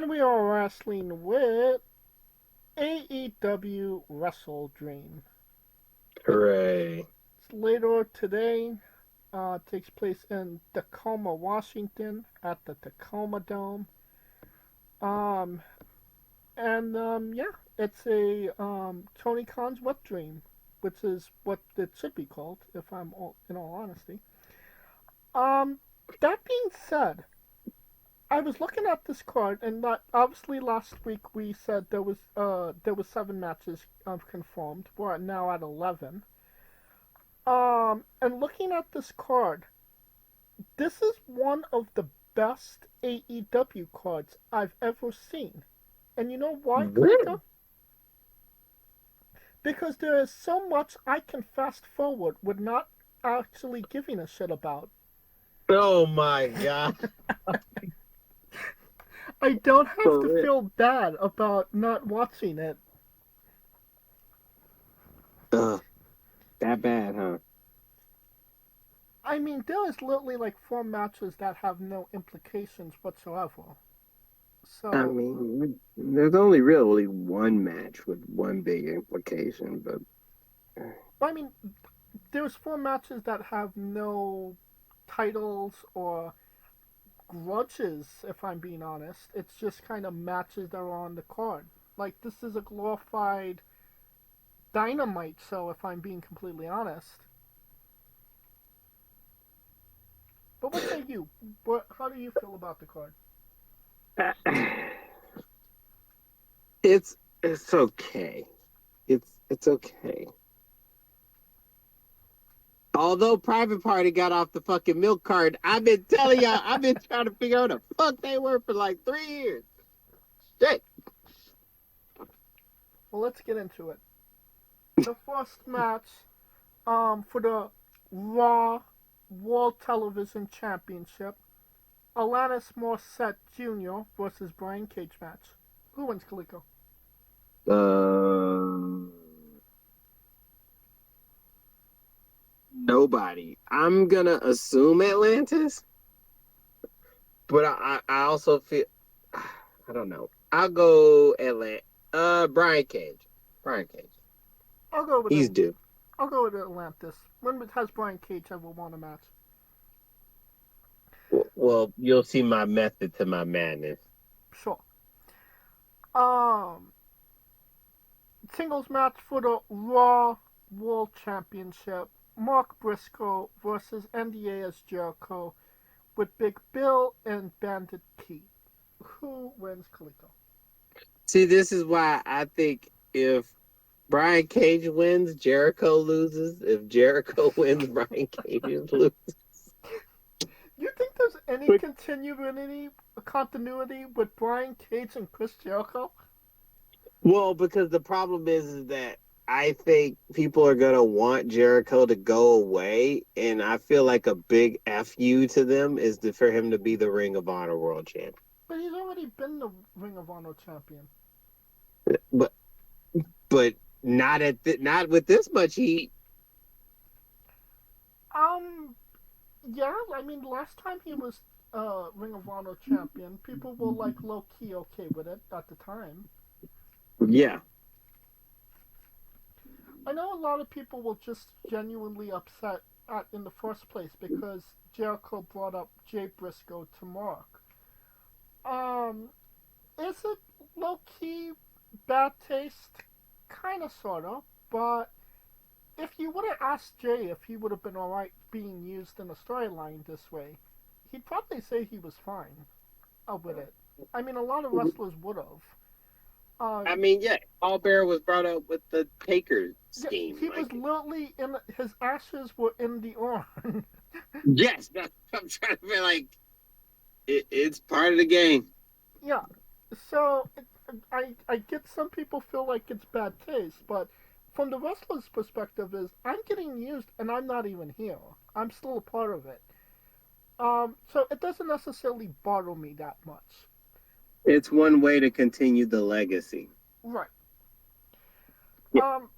we are wrestling with AEW Wrestle Dream. It's Hooray. later today. Takes place in Tacoma, Washington, at the Tacoma Dome. Um, yeah, it's a Tony Khan's wet dream, which is what it should be called, if in all honesty. Um, that being said, I was looking at this card, and obviously last week we said there was 7 matches confirmed. We're now at 11. And looking at this card, this is one of the best AEW cards I've ever seen. And you know why, Kalika? Really? Because there is so much I can fast forward with not actually giving a shit about. Oh my God. I don't have For to real. feel bad about not watching it. Uh, that bad, huh? I mean, there is literally like 4 matches that have no implications whatsoever. I So, mean, there's only really one match with one big implication, but I mean, there's 4 matches that have no titles or grudges, if I'm being honest. It's just kind of matches that are on the card. Like, this is a glorified dynamite show, if I'm being completely honest. But what say you? How do you feel about the card? it's okay. It's okay. Although Private Party got off the fucking milk cart, I've been telling y'all, I've been trying to figure out who the fuck they were for like 3 years. Shit. Well, let's get into it. The first match for the Raw World Television Championship, Alanis Morissette Jr. versus Brian Cage match. Who wins, Kaliko? Um, Nobody. I'm gonna assume Atlantis, but I also feel I don't know. I'll go Atlanta. Brian Cage. Brian Cage. I'll go with He's it. due. I'll go with Atlantis. When has Brian Cage ever won a match? Well, you'll see my method to my madness. Sure. Um, Singles match for the Raw World Championship. Mark Briscoe versus NDA Jericho with Big Bill and Bandit Pete. Who wins, Kaliko? See, this is why I think if Brian Cage wins, Jericho loses. If Jericho wins, Brian Cage loses. You think there's any But, continuity with Brian Cage and Chris Jericho? well, because the problem is that I think people are gonna want Jericho to go away, and I feel like a big fu to them is for him to be the Ring of Honor World Champion. But he's already been the Ring of Honor champion. But but not with this much heat. Um, yeah, I mean, last time he was Ring of Honor champion, people were like low key okay with it at the time. Yeah. I know a lot of people were just genuinely upset in the first place because Jericho brought up Jay Briscoe to Mark. Um, is it low key bad taste? Kind of, sort of, but if you would have asked Jay if he would have been alright being used in a storyline this way, he'd probably say he was fine with it. I mean, a lot of wrestlers would have. Uh, I mean, yeah, Paul Bear was brought up with the Taker yeah, scheme. he was Like, literally in his ashes were in the urn. yes, that's what I'm trying to be like. It's part of the game. Yeah, so I get some people feel like it's bad taste, but from the wrestler's perspective is I'm getting used and I'm not even here. I'm still a part of it. So it doesn't necessarily bother me that much. It's one way to continue the legacy. Right. Yeah, Um,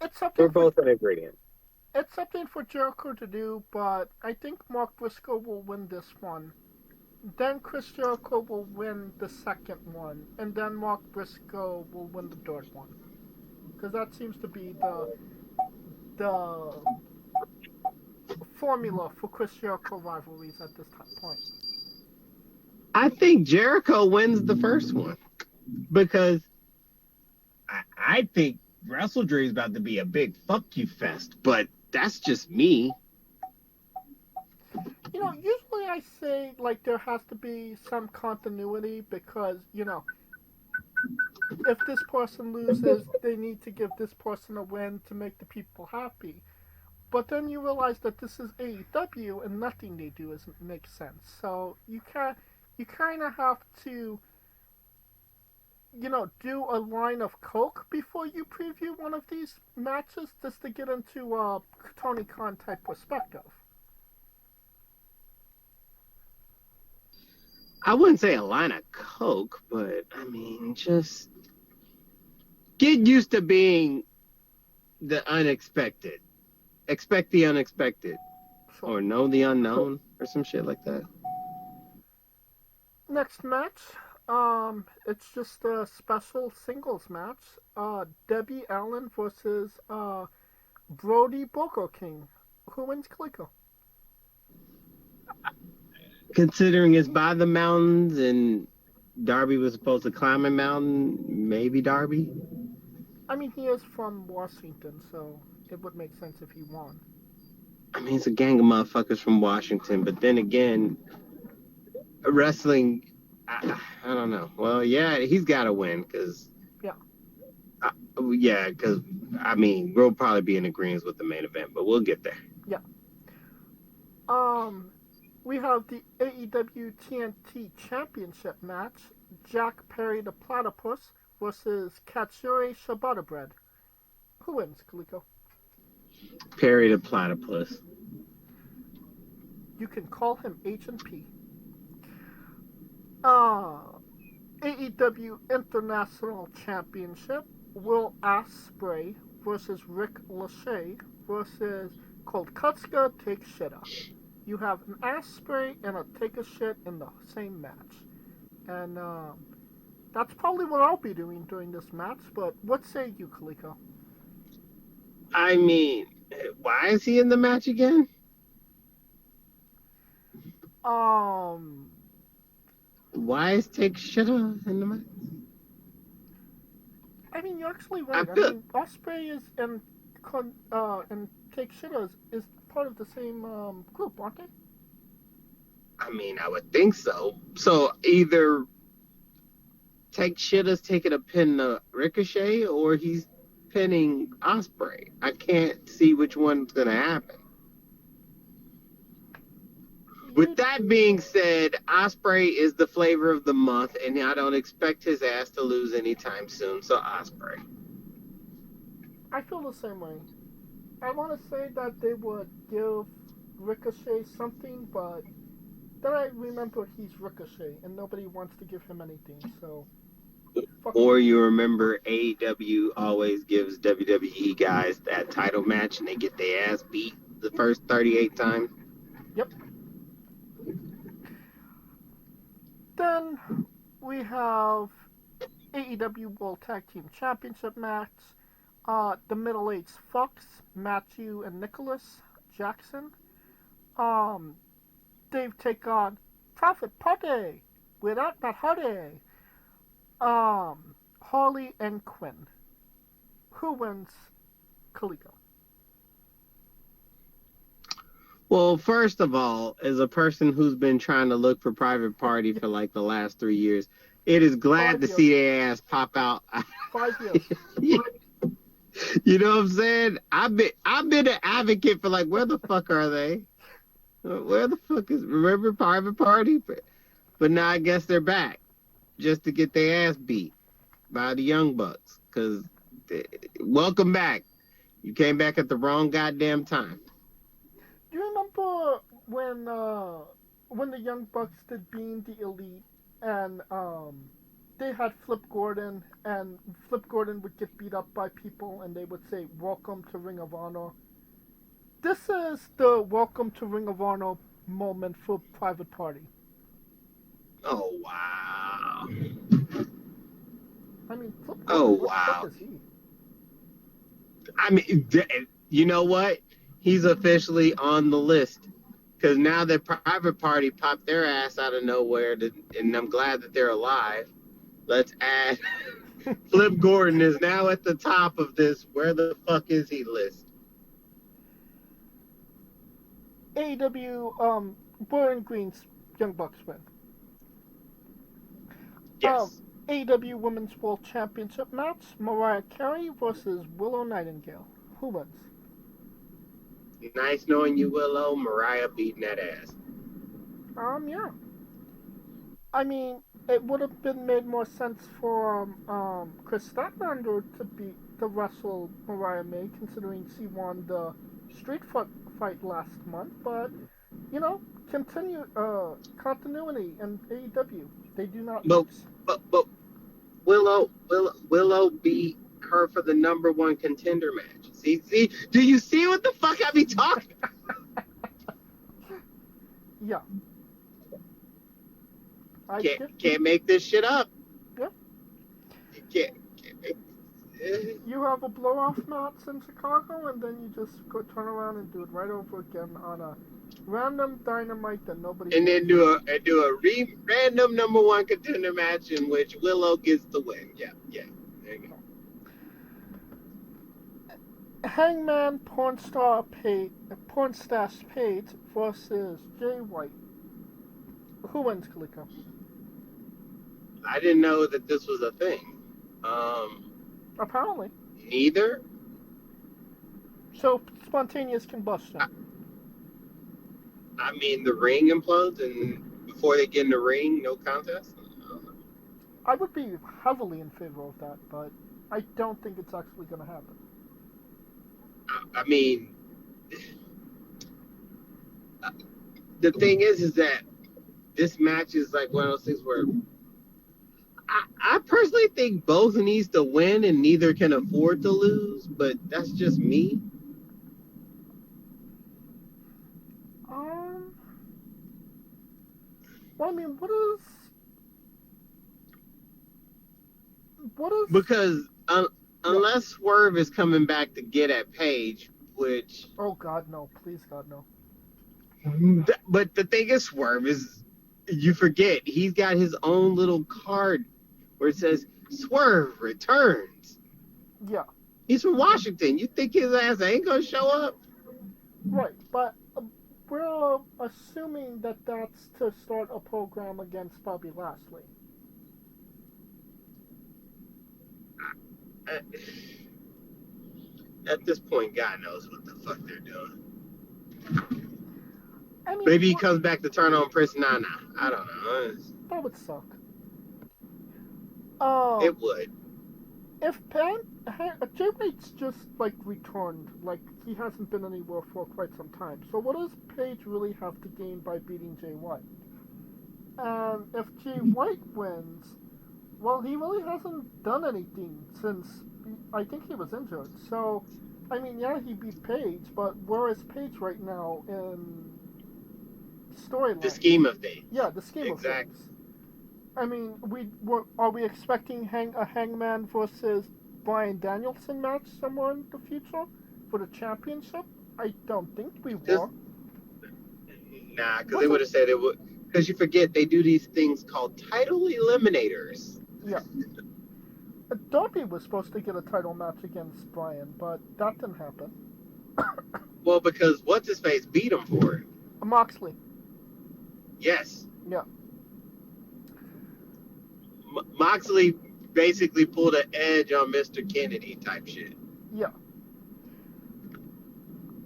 it's we're something for both an ingredient. it's something for Jericho to do, but I think Mark Briscoe will win this one. Then Chris Jericho will win the second one, and then Mark Briscoe will win the third one. Because that seems to be the formula for Chris Jericho rivalries at this point. I think Jericho wins the first one because I think Wrestle Dream is about to be a big fuck you fest, but that's just me. Usually I say like there has to be some continuity because if this person loses, they need to give this person a win to make the people happy. But then you realize that this is AEW and nothing they do is makes sense. So you kind of have to do a line of coke before you preview one of these matches just to get into a Tony Khan type perspective. I wouldn't say a line of coke, but I mean, just get used to being the unexpected. Expect the unexpected, Sure. or know the unknown, or some shit like that. Next match, it's just a special singles match. Debbie Allen versus Brody Burger King. Who wins, Kaliko? Considering it's by the mountains and Darby was supposed to climb a mountain, maybe Darby. I mean, he is from Washington, so it would make sense if he won. I mean, it's a gang of motherfuckers from Washington, but then again, wrestling, I don't know. Well, yeah, he's got to win because, Yeah, yeah, because I mean, we'll probably be in agreement with the main event, but we'll get there. yeah. Um, we have the AEW TNT Championship match. Jack Perry the Platypus versus Katsuri Shibata Bread. Who wins, Kaliko? Perry the Platypus. You can call him Agent P. Uh, AEW International Championship. Will Ospreay versus Rick Lachey versus Kolkutska Take Shitta. You have an Ospreay and a Take a Shit in the same match. And that's probably what I'll be doing during this match, but what say you, Kaliko? I mean, why is he in the match again? Um, Why is Take Shitta in the match? I mean, you're actually I right. I feel. mean, Ospreay is and Take Shitta is part of the same group, aren't they? I mean, I would think so. So either Take Shitta's taking a pin to Ricochet, or he's pinning Osprey. I can't see which one's gonna happen. With You, that being said, Osprey is the flavor of the month, and I don't expect his ass to lose anytime soon. So Osprey. I feel the same way. I want to say that they would give Ricochet something, but then I remember he's Ricochet, and nobody wants to give him anything. So fuck Or you. you remember AEW always gives WWE guys that title match, and they get their ass beat the first 38 times. Yep. Then we have AEW World Tag Team Championship match. The middle-aged fucks, Matthew and Nicholas Jackson. Um, they take on Prophet Party without that Hardy. Harley and Quinn. Who wins, Kaliko? Well, first of all, as a person who's been trying to look for Private Party for Yes, like the last 3 years, it is glad 5 to years. see their ass pop out. 5 years. You know what I'm saying? I've been an advocate for like where the fuck are they? Where the fuck is remember Private Party? But now I guess they're back just to get their ass beat by the Young Bucks. Cause welcome back. You came back at the wrong goddamn time. Do you remember when the Young Bucks did Being the Elite and they had Flip Gordon and Flip Gordon would get beat up by people and they would say welcome to Ring of Honor. This is the welcome to Ring of Honor moment for Private Party. wow. I mean, Flip Oh, Gordon, where the fuck wow. is he? I mean, you know what? He's officially on the list. Because now that Private Party popped their ass out of nowhere, and I'm glad that they're alive. Let's add Flip Gordon is now at the top of this. Where the fuck is he list? AEW, Blue and Green's Young Bucks win. Um, Yes. AEW Women's World Championship match: Mariah Carey versus Willow Nightingale. Who wins? Nice knowing you, Willow. Mariah beating that ass. Yeah. I mean, it would have been made more sense for Chris Statlander to wrestle Mariah May, considering she won the fight last month. But you know, continuity in AEW. They do not But mix. but Willow beat her for the number one contender match. See, do you see what the fuck I be talking? Yeah, I get. Can't make this shit up. Yeah, You can't make. you have a blow off match in Chicago, and then you just go turn around and do it right over again on a random dynamite that nobody And wants. then do a random number one contender match in which Willow gets the win. Yeah. There you go. Hangman Porn Stash Page versus Jay White. Who wins, Kaliko? I didn't know that this was a thing. Apparently. Neither. So, spontaneous combustion. I mean, the ring implodes, and before they get in the ring, no contest. I would be heavily in favor of that, but I don't think it's actually going to happen. I mean, the thing is that this match is like one of those things where I personally think both needs to win and neither can afford to lose, but that's just me. Um, well, I mean, what is? Because unless Swerve is coming back to get at Paige, which. Oh God, no! Please, God, no! But the thing is, Swerve is. You forget, he's got his own little card where it says Swerve returns. Yeah. He's from Washington. You think his ass ain't gonna show up? Right, but we're assuming that that's to start a program against Bobby Lashley. At this point, God knows what the fuck they're doing. I mean, Maybe he comes back to turn on Prince Nana. I don't know. that would suck. It would. If Jay White's just like returned, like he hasn't been anywhere for quite some time. So what does Paige really have to gain by beating Jay White? And if Jay White wins, well, he really hasn't done anything since I think he was injured. So, I mean, yeah, he beat Paige, but where is Paige right now in storyline? The scheme of things. Yeah, the scheme of things. I mean, are we expecting a Hangman versus Bryan Danielson match somewhere in the future for the championship? I don't think we were. Nah, because they would have said it would. Because you forget they do these things called title eliminators. Yeah. Darby was supposed to get a title match against Bryan, but that didn't happen. Well, because what's his face beat him for it. Moxley. Yes. Yeah. Moxley basically pulled an edge on Mr. Kennedy type shit. Yeah.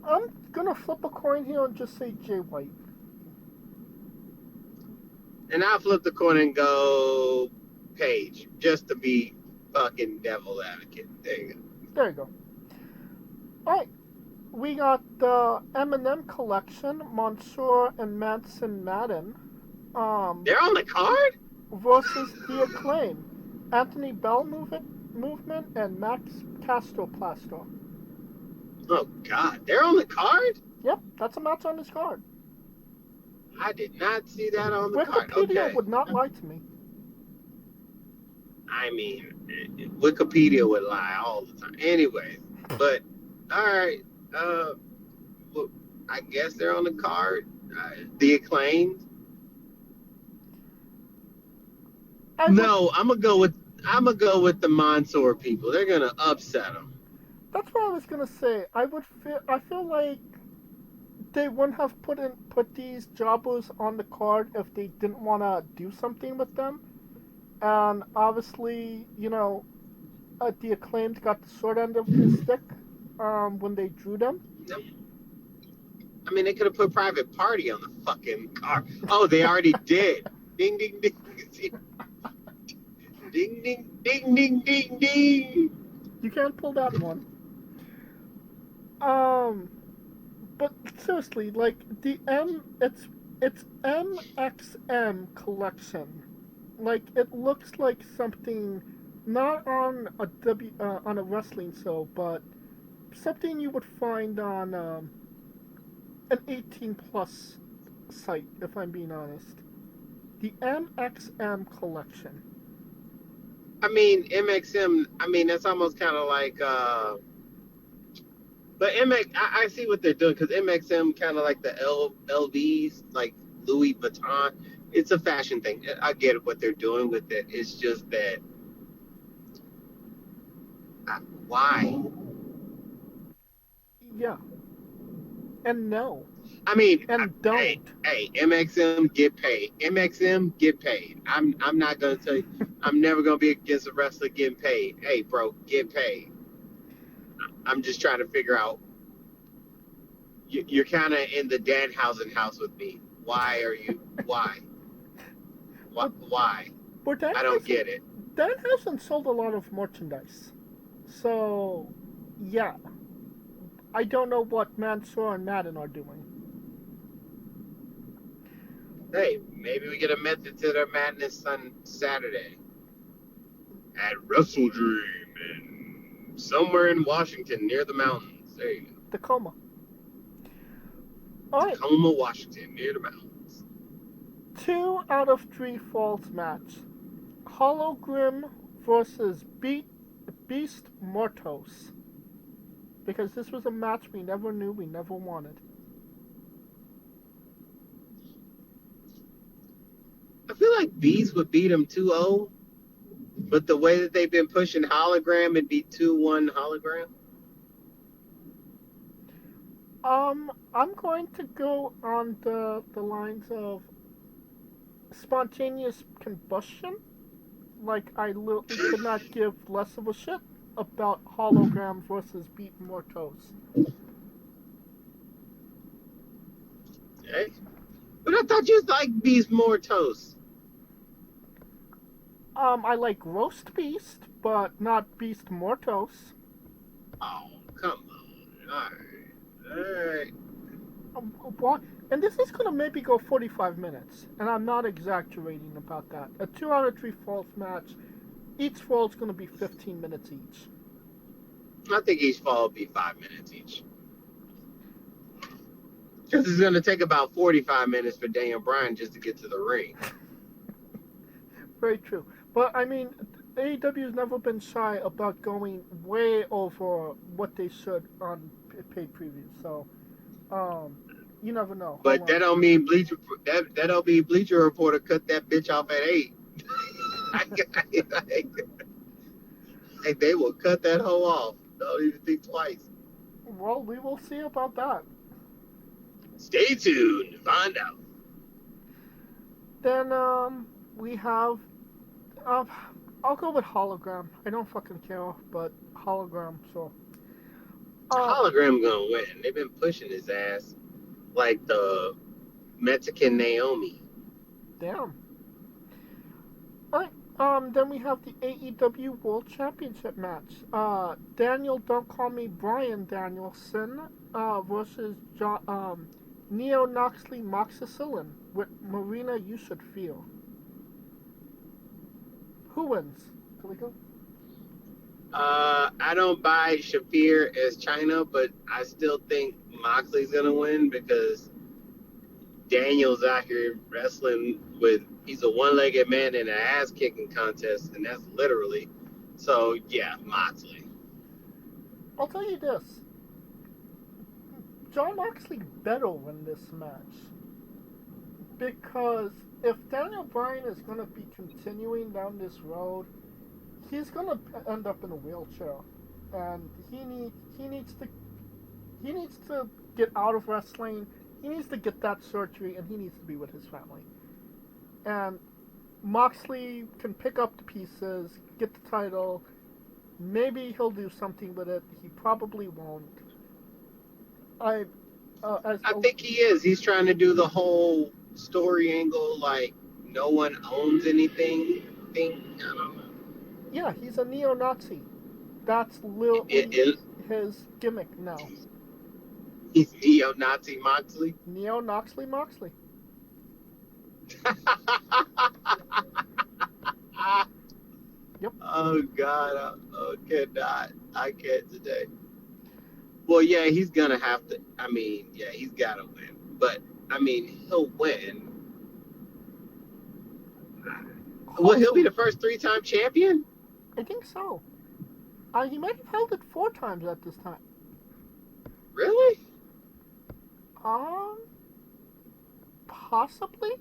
I'm gonna flip a coin here and just say Jay White. And I'll flip the coin and go Paige, just to be fucking devil advocate. There you go. There you go. Alright. We got the M&M collection, Mansoor and Manson Madden. They're on the card? Versus The Acclaim, Anthony Bell Movement, and Max Castroplaster. Oh God, they're on the card? Yep, that's a match on this card. I did not see that on the card. Wikipedia Okay. would not lie to me. I mean, Wikipedia would lie all the time. Anyways, but all right. Well, I guess they're on the card. The Acclaimed. I would. No, I'm gonna go with the Mansoor people. They're gonna upset them. That's what I was gonna say. I feel like they wouldn't have put these jobbers on the card if they didn't want to do something with them. And obviously, the Acclaimed got the short end of the stick when they drew them. I mean, they could have put Private Party on the fucking card. Oh, they already did. Ding ding ding. Ding ding ding ding ding ding. You can't pull that one. Um, but seriously, like it's MXM collection. Like it looks like something not on a wrestling show, but something you would find on an 18 plus site. If I'm being honest, the MXM collection. I mean, MXM. I mean, that's almost kind of like. But I see what they're doing because MXM kind of like the LVs, like Louis Vuitton. It's a fashion thing. I get what they're doing with it. It's just that why? Yeah, and no, I mean, and hey, don't. hey, MXM get paid. MXM get paid. I'm not gonna tell you. I'm never gonna be against a wrestler getting paid. Hey, bro, get paid. I'm just trying to figure out. You're kind of in the Danhausen house with me. Why are you? Why? But Why? but I don't get it. Dan hasn't sold a lot of merchandise, so yeah, I don't know what Mansoor and Madden are doing. Hey, maybe we get a method to their madness on Saturday at Wrestle Dream and somewhere in Washington near the mountains. There you go. Tacoma. All right, Tacoma, Washington, near the mountains. 2 out of 3 falls match. Hologrim versus Beast Mortos. Because this was a match we never knew, we never wanted. I feel like Beast would beat him 2-0, but the way that they've been pushing hologram, it'd be 2-1 hologram. I'm going to go on the lines of spontaneous combustion. Like I literally could not give less of a shit about Hologram versus Beat Mortos. Hey, but I thought you liked Beast more toast. I like Roast Beast, but not Beast Mortos. Oh, come on. All right. All right. What? And this is gonna maybe go 45 minutes, and I'm not exaggerating about that. A 2 out of 3 falls match, each fall is gonna be 15 minutes each. I think each fall will be 5 minutes each. Because it's going to take about 45 minutes for Daniel Bryan just to get to the ring. Very true. But I mean, AEW's never been shy about going way over what they should on paid previews. So, you never know. But that don't mean that don't mean Bleacher Reporter cut that bitch off at 8. Like they will cut that hoe off. Don't even think twice. Well, we will see about that. Stay tuned to find out. Then we have I'll go with Hologram. I don't fucking care, but Hologram. So Hologram gonna win. They've been pushing his ass like the Mexican Naomi. damn. Alright, then we have the AEW World Championship match. Daniel, don't call me Bryan Danielson, versus Neo Noxley Moxicillin with Marina You Should Feel. Who wins? Kaliko? I don't buy Shafir as China, but I still think Moxley's gonna win because Daniels out here wrestling with, he's a one-legged man in an ass-kicking contest, and that's literally. So, yeah, Moxley. I'll tell you this. John Moxley better win this match. Because if Daniel Bryan is going to be continuing down this road, he's going to end up in a wheelchair. And he needs to get out of wrestling. He needs to get that surgery, and he needs to be with his family. And Moxley can pick up the pieces, get the title. Maybe he'll do something with it. He probably won't. I think he is. He's trying to do the whole story angle, like no one owns anything thing. I don't know. Yeah, he's a neo-Nazi. That's literally his gimmick now. He's neo-Nazi Moxley. Neo-Noxley Moxley. Yep. Oh God, I cannot. I can't today. Well, yeah, he's gonna have to. I mean, yeah, he's gotta win. But I mean, he'll win. Well, he'll be the first 3-time champion. I think so. He might have held it 4 times at this time. Really? Possibly.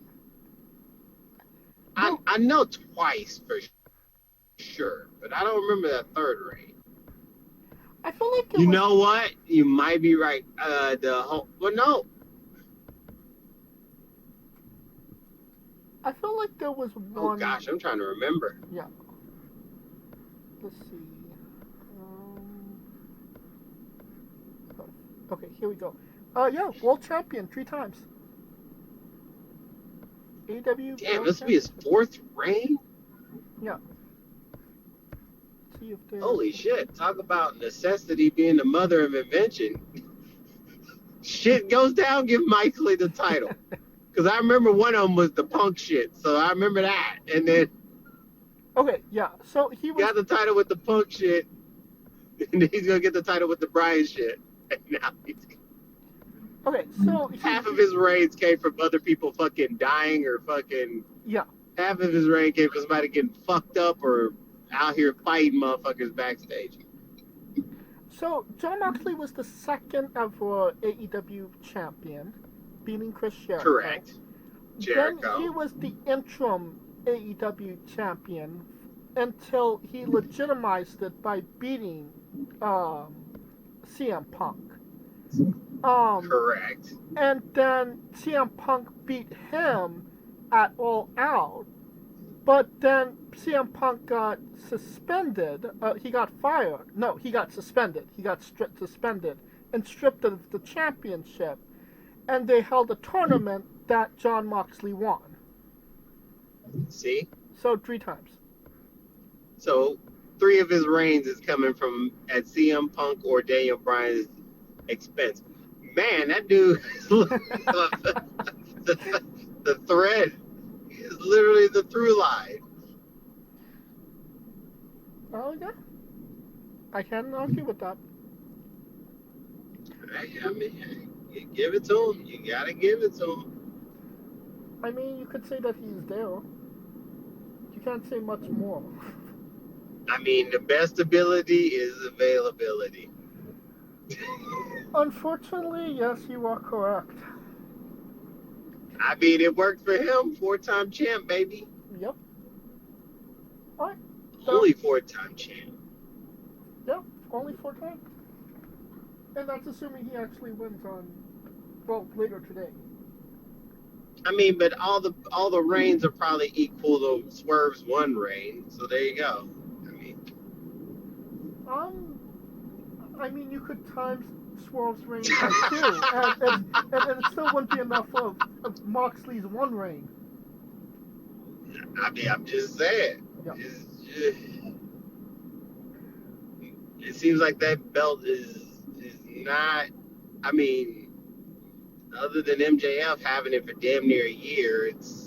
I know twice for sure, but I don't remember that third reign. I feel like you know what? You might be right. No. I feel like there was one. Oh gosh, I'm trying to remember. Yeah. Let's see. Okay, here we go. Yeah, world champion 3 times. AEW. Damn, this will be his 4th reign. Yeah. See if holy shit! Talk about necessity being the mother of invention. Shit goes down, give Moxley the title. Because I remember one of them was the Punk shit, so I remember that. And then. Okay, yeah. So he got the title with the Punk shit, and then he's gonna get the title with the Bryan shit. And now he's. Okay, so half of his reigns came from other people fucking dying or fucking. Yeah. Half of his reign came from somebody getting fucked up or out here fighting motherfuckers backstage. So John Moxley was the 2nd ever AEW champion, beating Chris Jericho. Correct. Jericho. Then he was the interim AEW champion until he legitimized it by beating CM Punk. Correct. And then CM Punk beat him at All Out. But then CM Punk got suspended. He got fired. No, he got suspended. He got suspended and stripped of the championship. And they held a tournament that John Moxley won. See? So 3 times. So 3 of his reigns is coming from at CM Punk or Daniel Bryan's expense. Man, that dude, the thread is literally the through line. Oh, yeah. I can't argue with that. I mean, you give it to him. You gotta give it to him. I mean, you could say that he's there. You can't say much more. I mean, the best ability is availability. Unfortunately, yes, you are correct. I mean, it worked for him. 4-time champ, baby. Yep. All right. Only 4-time champ. Yep, only 4 times. And that's assuming he actually wins later today. I mean, but all the reigns are probably equal to Swerve's 1 reign. So there you go. I mean, you could times Swerve's reign by 2, and it still wouldn't be enough of Moxley's 1 reign. I mean, I'm just saying. Yep. It seems like that belt is not. I mean, other than MJF having it for damn near a year, it's.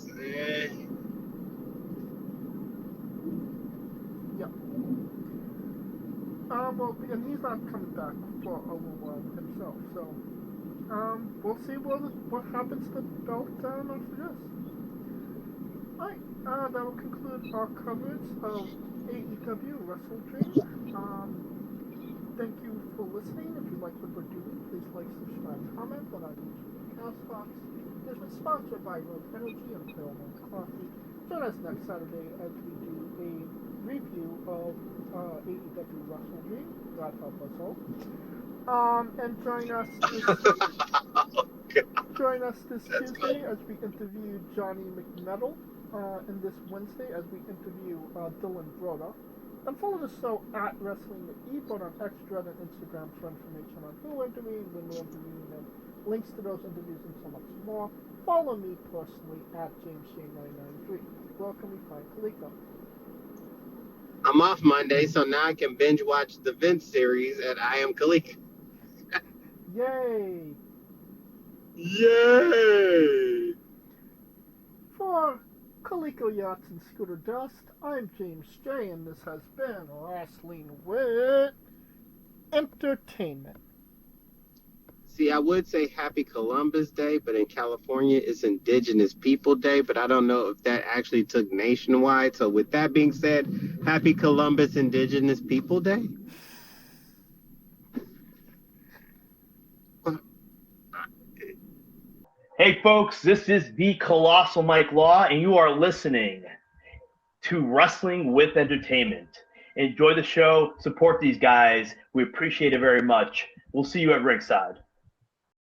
Well, and he's not coming back for a little while himself, so. We'll see what happens to the belt after this. Alright, that will conclude our coverage of AEW Wrestle Dream. Thank you for listening. If you like what we're doing, please like, subscribe, comment on our YouTube Castbox. It has been sponsored by Rogue Energy and Paramount Coffee. Join us next Saturday as we do a review of AEW Wrestle Dream. God help us all. And join us this Tuesday as we interview Johnny McMetal, and this Wednesday as we interview Dylan Broda. And follow the show at Wrestling with E, both on X, Thread, and Instagram for information on who we're interviewing, when we're interviewing them, links to those interviews, and so much more. Follow me personally at JamesShane993. Where can we find Kaliko? I'm off Monday, so now I can binge watch the Vince series at I Am Kalika. Yay! Yay! For Kaliko Yachts and Scooter Dust, I'm James J, and this has been Wrestling with Entertainment. See, I would say Happy Columbus Day, but in California it's Indigenous People Day, but I don't know if that actually took nationwide. So with that being said, Happy Columbus Indigenous People Day. Hey folks, this is the Colossal Mike Law, and you are listening to Wrestling with Entertainment. Enjoy the show, support these guys. We appreciate it very much. We'll see you at ringside.